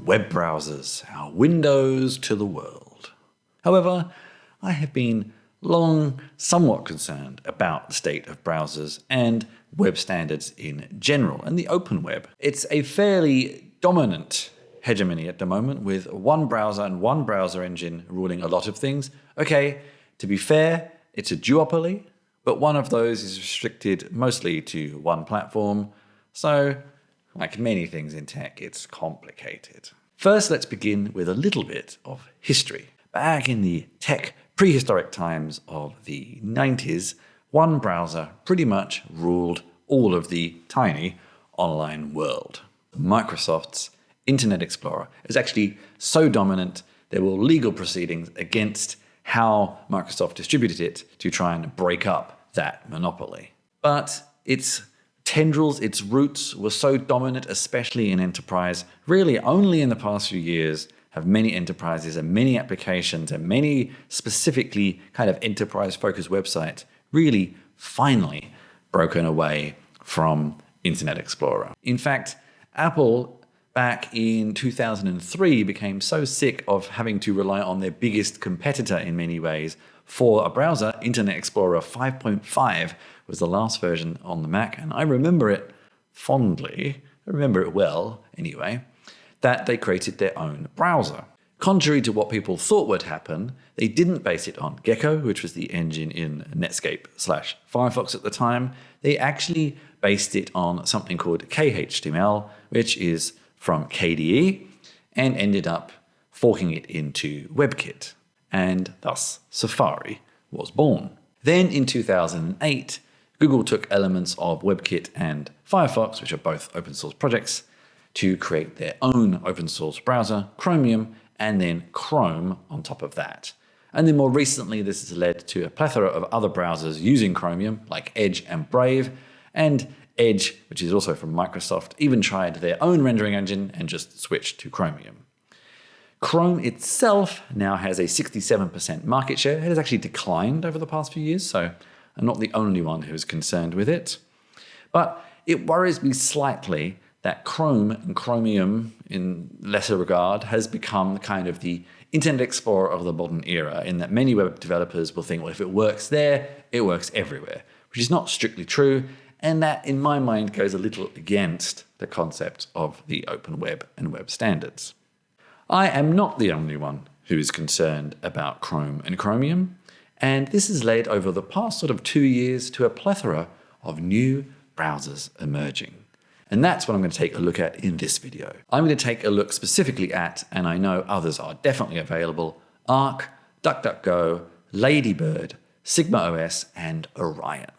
web browsers, our windows to the world. However, I have been long somewhat concerned about the state of browsers and web standards in general, and the open web. It's a fairly dominant hegemony at the moment, with one browser and one browser engine ruling a lot of things. Okay, to be fair, it's a duopoly, but one of those is restricted mostly to one platform. So, like many things in tech, it's complicated. First, let's begin with a little bit of history. Back in the tech prehistoric times of the 90s, one browser pretty much ruled all of the tiny online world. Microsoft's Internet Explorer is actually so dominant, there were legal proceedings against how Microsoft distributed it to try and break up that monopoly. But its tendrils, its roots were so dominant, especially in enterprise. Really, only in the past few years have many enterprises and many applications and many specifically kind of enterprise-focused websites really finally broken away from Internet Explorer. In fact, Apple back in 2003 became so sick of having to rely on their biggest competitor in many ways for a browser. Internet Explorer 5.5 was the last version on the Mac, and I remember it fondly, I remember it well anyway, that they created their own browser. Contrary to what people thought would happen, they didn't base it on Gecko, which was the engine in Netscape/Firefox at the time. They actually based it on something called KHTML, which is from KDE, and ended up forking it into WebKit. And thus Safari was born. Then in 2008, Google took elements of WebKit and Firefox, which are both open source projects, to create their own open source browser, Chromium, and then Chrome on top of that. And then more recently, this has led to a plethora of other browsers using Chromium, like Edge and Brave, and Edge, which is also from Microsoft, even tried their own rendering engine and just switched to Chromium. Chrome itself now has a 67% market share. It has actually declined over the past few years, so I'm not the only one who's concerned with it. But it worries me slightly that Chrome and Chromium, in lesser regard, has become kind of the Internet Explorer of the modern era, in that many web developers will think, well, if it works there, it works everywhere, which is not strictly true, and that, in my mind, goes a little against the concept of the open web and web standards. I am not the only one who is concerned about Chrome and Chromium, and this has led over the past sort of 2 years to a plethora of new browsers emerging. And that's what I'm going to take a look at in this video. I'm going to take a look specifically at, and I know others are definitely available, Arc, DuckDuckGo, Ladybird, SigmaOS, and Orion.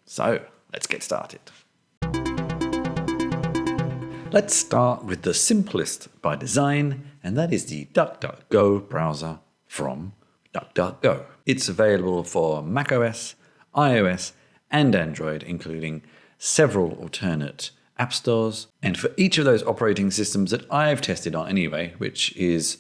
So let's get started. Let's start with the simplest by design, and that is the DuckDuckGo browser from DuckDuckGo. It's available for macOS, iOS, and Android, including several alternate app stores. And for each of those operating systems that I've tested on anyway, which is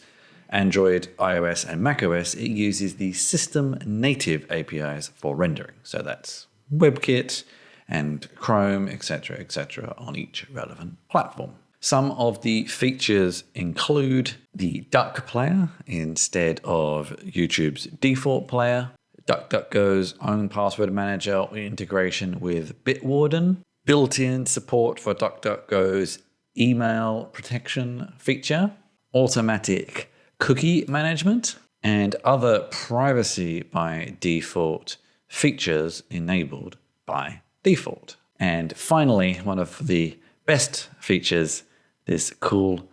Android, iOS, and macOS, it uses the system native APIs for rendering. So that's WebKit and Chrome, etc., on each relevant platform. Some of the features include the Duck player instead of YouTube's default player, DuckDuckGo's own password manager integration with Bitwarden, built-in support for DuckDuckGo's email protection feature, automatic cookie management, and other privacy by default features enabled by default. And finally, one of the best features, this cool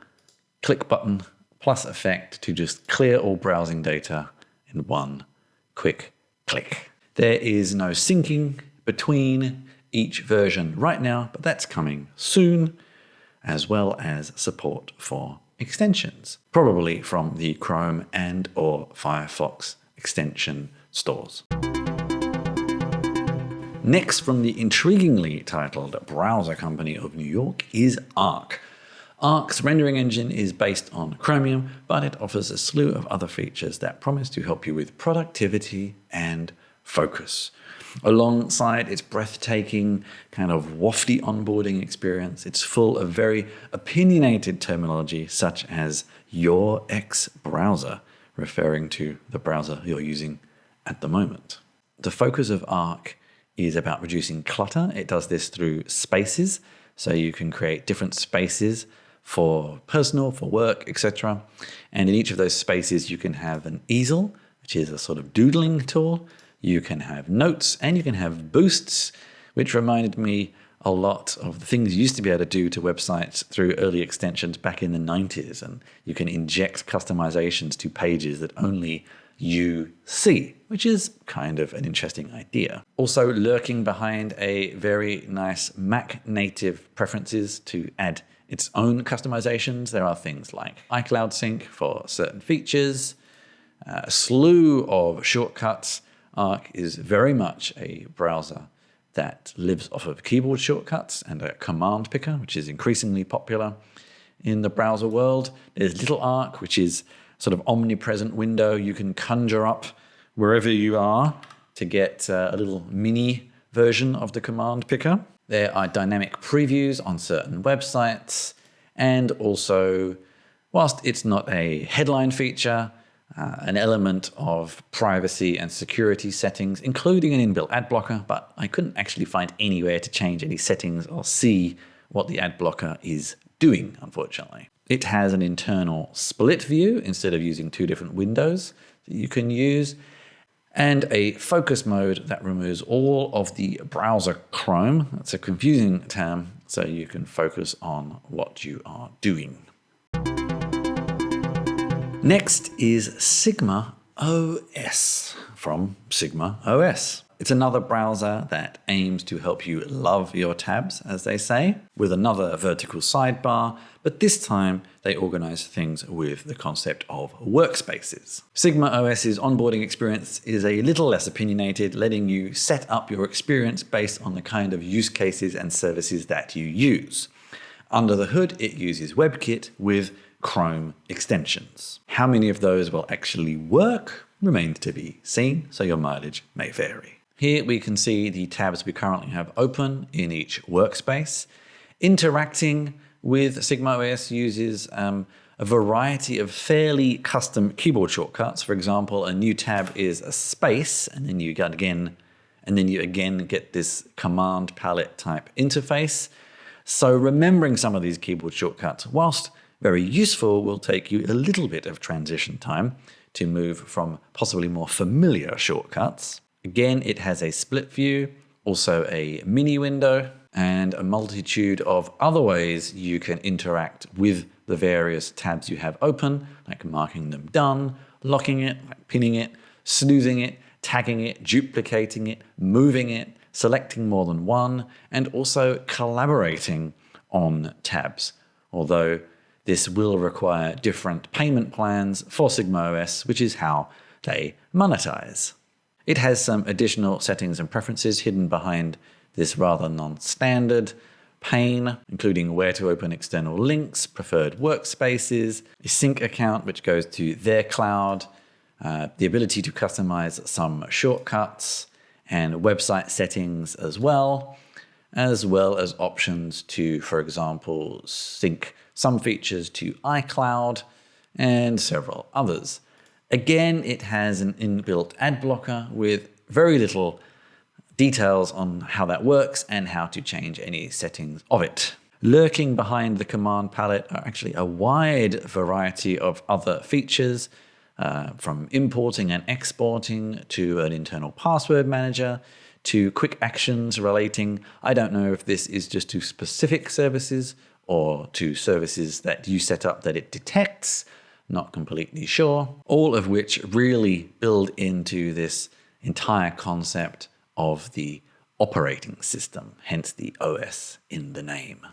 click button plus effect to just clear all browsing data in one quick click. There is no syncing between each version right now, but that's coming soon, as well as support for extensions, probably from the Chrome and or Firefox extension stores. Next, from the intriguingly titled browser company of New York, is Arc. Arc's rendering engine is based on Chromium, but it offers a slew of other features that promise to help you with productivity and focus. Alongside its breathtaking, kind of wafty onboarding experience, it's full of very opinionated terminology such as your ex-browser, referring to the browser you're using at the moment. The focus of Arc is about reducing clutter. It does this through spaces, so you can create different spaces for personal, for work, etc. And in each of those spaces, you can have an easel, which is a sort of doodling tool. You can have notes, and you can have boosts, which reminded me a lot of the things you used to be able to do to websites through early extensions back in the 90s. And you can inject customizations to pages that only you see, which is kind of an interesting idea. Also lurking behind a very nice Mac native preferences to add its own customizations, there are things like iCloud Sync for certain features, a slew of shortcuts. Arc is very much a browser that lives off of keyboard shortcuts and a command picker, which is increasingly popular in the browser world. There's Little Arc, which is sort of omnipresent window you can conjure up wherever you are to get a little mini version of the command picker. There are dynamic previews on certain websites, and also, whilst it's not a headline feature, an element of privacy and security settings, including an inbuilt ad blocker, but I couldn't actually find anywhere to change any settings or see what the ad blocker is doing, unfortunately. It has an internal split view instead of using two different windows that you can use, and a focus mode that removes all of the browser Chrome. That's a confusing term, so you can focus on what you are doing. Next is SigmaOS from SigmaOS. It's another browser that aims to help you love your tabs, as they say, with another vertical sidebar, but this time they organize things with the concept of workspaces. SigmaOS's onboarding experience is a little less opinionated, letting you set up your experience based on the kind of use cases and services that you use. Under the hood, it uses WebKit with Chrome extensions. How many of those will actually work remains to be seen, so your mileage may vary. Here we can see the tabs we currently have open in each workspace. Interacting with SigmaOS uses a variety of fairly custom keyboard shortcuts. For example, a new tab is a space, and then you again get this command palette type interface. So remembering some of these keyboard shortcuts, whilst very useful, will take you a little bit of transition time to move from possibly more familiar shortcuts. Again, it has a split view, also a mini window, and a multitude of other ways you can interact with the various tabs you have open, like marking them done, locking it, like pinning it, snoozing it, tagging it, duplicating it, moving it, selecting more than one, and also collaborating on tabs, although this will require different payment plans for SigmaOS, which is how they monetize. It has some additional settings and preferences hidden behind this rather non-standard pane, including where to open external links, preferred workspaces, a sync account which goes to their cloud, the ability to customize some shortcuts and website settings as well as options to, for example, sync some features to iCloud and several others. Again, it has an inbuilt ad blocker with very little details on how that works and how to change any settings of it. Lurking behind the command palette are actually a wide variety of other features, from importing and exporting to an internal password manager to quick actions relating. I don't know if this is just to specific services or to services that you set up that it detects. Not completely sure. All of which really build into this entire concept of the operating system, hence the OS in the name.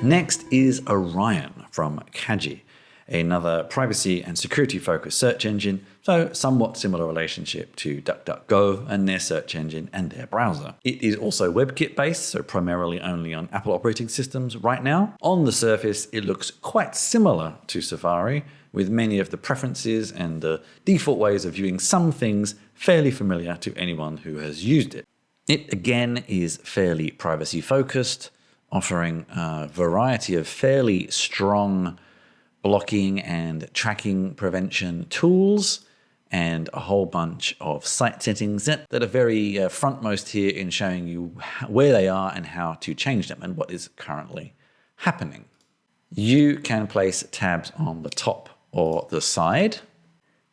Next is Orion from Kaji, another privacy and security focused search engine, so somewhat similar relationship to DuckDuckGo and their search engine and their browser. It is also WebKit based, so primarily only on Apple operating systems right now. On the surface, it looks quite similar to Safari, with many of the preferences and the default ways of viewing some things fairly familiar to anyone who has used it. It again is fairly privacy focused, offering a variety of fairly strong blocking and tracking prevention tools and a whole bunch of site settings that are very frontmost here in showing you where they are and how to change them and what is currently happening. You can place tabs on the top or the side,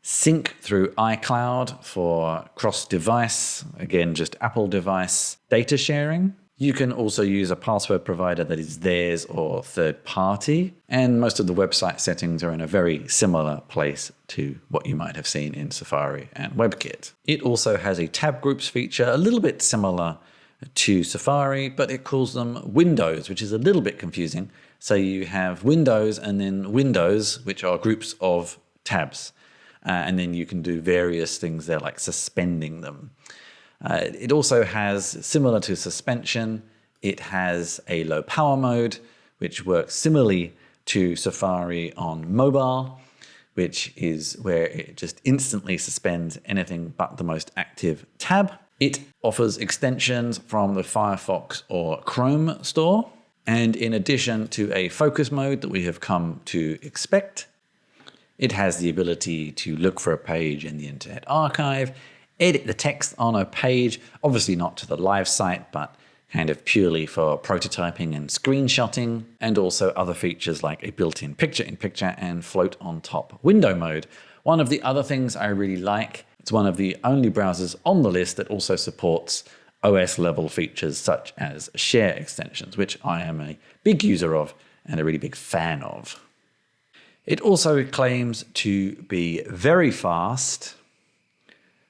sync through iCloud for cross-device, again just Apple device data sharing. You can also use a password provider that is theirs or third party, and most of the website settings are in a very similar place to what you might have seen in Safari and WebKit. It also has a tab groups feature, a little bit similar to Safari, but it calls them windows, which is a little bit confusing. So you have windows and then windows, which are groups of tabs. And then you can do various things there, like suspending them. It also has, similar to suspension, it has a low power mode, which works similarly to Safari on mobile, which is where it just instantly suspends anything but the most active tab. It offers extensions from the Firefox or Chrome store. And in addition to a focus mode that we have come to expect, it has the ability to look for a page in the Internet Archive, edit the text on a page, obviously not to the live site, but kind of purely for prototyping and screenshotting, and also other features like a built-in picture-in-picture and float on top window mode. One of the other things I really like, it's one of the only browsers on the list that also supports OS level features such as share extensions, which I am a big user of and a really big fan of. It also claims to be very fast,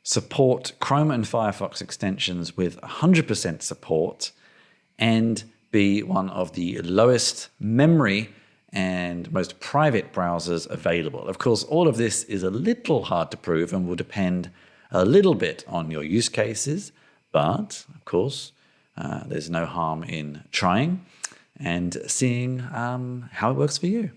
support Chrome and Firefox extensions with 100% support, and be one of the lowest memory and most private browsers available. Of course, all of this is a little hard to prove and will depend a little bit on your use cases, but of course, there's no harm in trying and seeing how it works for you.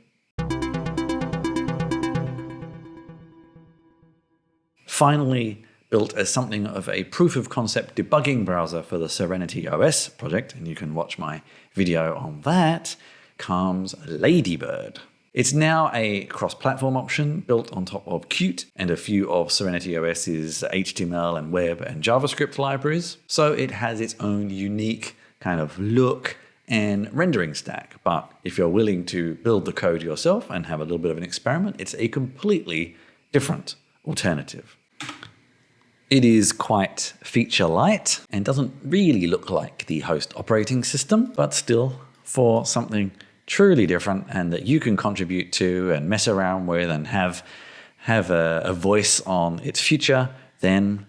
Finally, built as something of a proof of concept debugging browser for the Serenity OS project, and you can watch my video on that, comes Ladybird. It's now a cross-platform option built on top of Qt and a few of Serenity OS's HTML and web and JavaScript libraries. So it has its own unique kind of look and rendering stack. But if you're willing to build the code yourself and have a little bit of an experiment, it's a completely different alternative. It is quite feature light and doesn't really look like the host operating system, but still, for something truly different and that you can contribute to and mess around with and have a voice on its future, then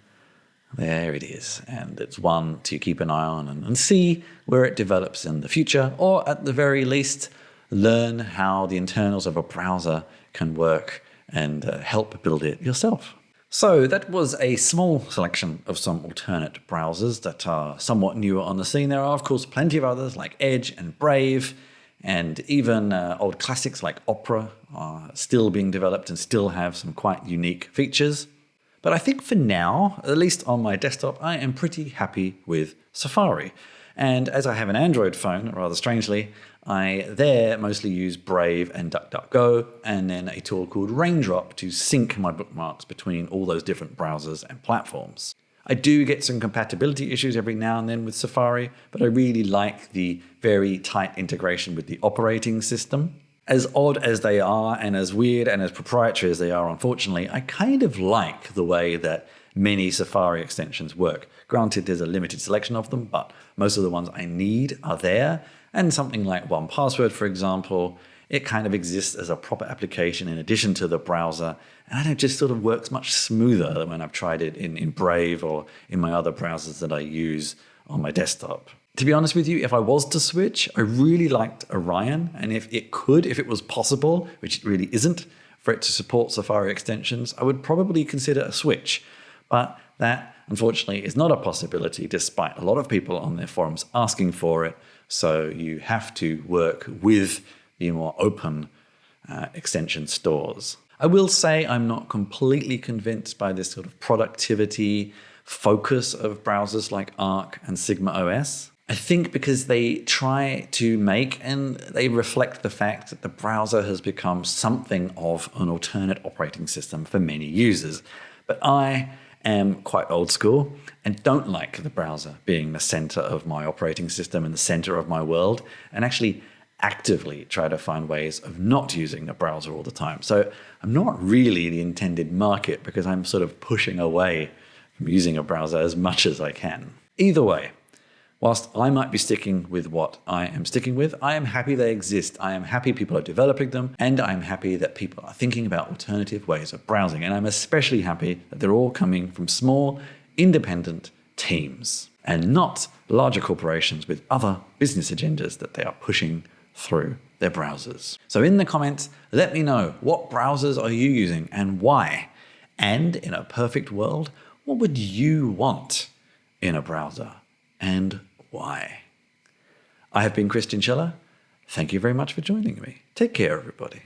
there it is. And it's one to keep an eye on and see where it develops in the future, or at the very least, learn how the internals of a browser can work and help build it yourself. So that was a small selection of some alternate browsers that are somewhat newer on the scene. There are, of course, plenty of others like Edge and Brave, and even old classics like Opera are still being developed and still have some quite unique features. But I think for now, at least on my desktop, I am pretty happy with Safari. And as I have an Android phone, rather strangely, I there mostly use Brave and DuckDuckGo, and then a tool called Raindrop to sync my bookmarks between all those different browsers and platforms. I do get some compatibility issues every now and then with Safari, but I really like the very tight integration with the operating system. As odd as they are, and as weird and as proprietary as they are, unfortunately, I kind of like the way that many Safari extensions work. Granted, there's a limited selection of them, but most of the ones I need are there. And something like 1Password, for example, it kind of exists as a proper application in addition to the browser. And it just sort of works much smoother than when I've tried it in Brave or in my other browsers that I use on my desktop. To be honest with you, if I was to switch, I really liked Orion. And if it was possible, which it really isn't, for it to support Safari extensions, I would probably consider a switch. But that, unfortunately, is not a possibility, despite a lot of people on their forums asking for it. So you have to work with the more open extension stores. I will say I'm not completely convinced by this sort of productivity focus of browsers like Arc and SigmaOS. I think because they try to make and they reflect the fact that the browser has become something of an alternate operating system for many users. But I am quite old school and don't like the browser being the center of my operating system and the center of my world, and actually actively try to find ways of not using the browser all the time. So I'm not really the intended market because I'm sort of pushing away from using a browser as much as I can. Either way, whilst I might be sticking with what I am sticking with, I am happy they exist. I am happy people are developing them, and I'm happy that people are thinking about alternative ways of browsing. And I'm especially happy that they're all coming from small, independent teams and not larger corporations with other business agendas that they are pushing through their browsers. So in the comments, let me know, what browsers are you using and why? And in a perfect world, what would you want in a browser and why? I have been Christian Scheller. Thank you very much for joining me. Take care, everybody.